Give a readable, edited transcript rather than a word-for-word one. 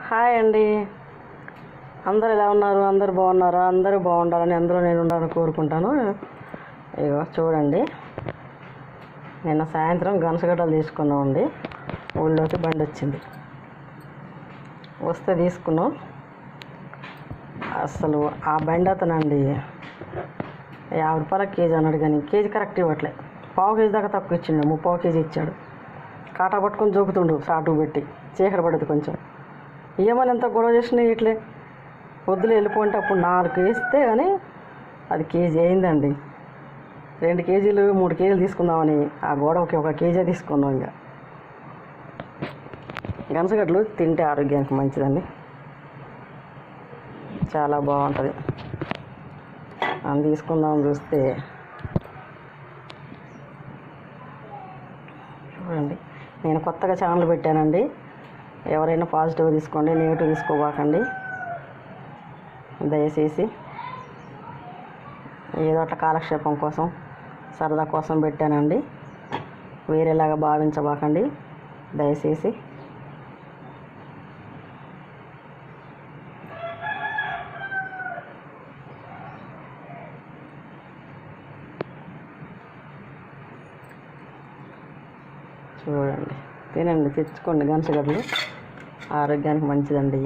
Hi అండి. అందరు ఎలా ఉన్నారు? అందరు బాగున్నారా? అందరూ బాగుండాలని అందులో నేను ఉండాలని కోరుకుంటాను. ఇగో చూడండి, నిన్న సాయంత్రం గనసగడ్డలు తీసుకున్నామండి. ఊళ్ళోకి బండి వచ్చింది, వస్తే తీసుకున్నాం. అసలు ఆ బండి అతనండి 50 రూపాయల కేజీ అన్నాడు, కానీ కేజీ కరెక్ట్ ఇవ్వట్లే. పావు కేజీ దాకా తక్కువ ఇచ్చిండు, 30 కేజీ ఇచ్చాడు. కాటా పట్టుకొని జోకుతుండు, సాటు పెట్టి చీకటి పడుతుంది కొంచెం. ఏమని ఎంత గొడవ చేసినా ఇట్లే వద్దులు వెళ్ళిపోంటే అప్పుడు 4 వేస్తే కానీ అది కేజీ అయిందండి. 2 కేజీలు 3 కేజీలు తీసుకుందామని ఆ గొడవకి 1 కేజీ తీసుకున్నాం. ఇంకా గనసగడ్డలు తింటే ఆరోగ్యానికి మంచిదండి, చాలా బాగుంటుంది. అని తీసుకుందామని చూస్తే చూడండి, నేను కొత్తగా ఛానల్ పెట్టానండి. ఎవరైనా పాజిటివ్ తీసుకోండి, నెగిటివ్ తీసుకోబాకండి దయచేసి. ఏదో అట్లా కాలక్షేపం కోసం, సరదా కోసం పెట్టానండి, వేరేలాగా భావించబాకండి దయచేసి. చూడండి, తినండి, తెచ్చుకోండి గనసగడ్డలు, ఆరోగ్యానికి మంచిదండి.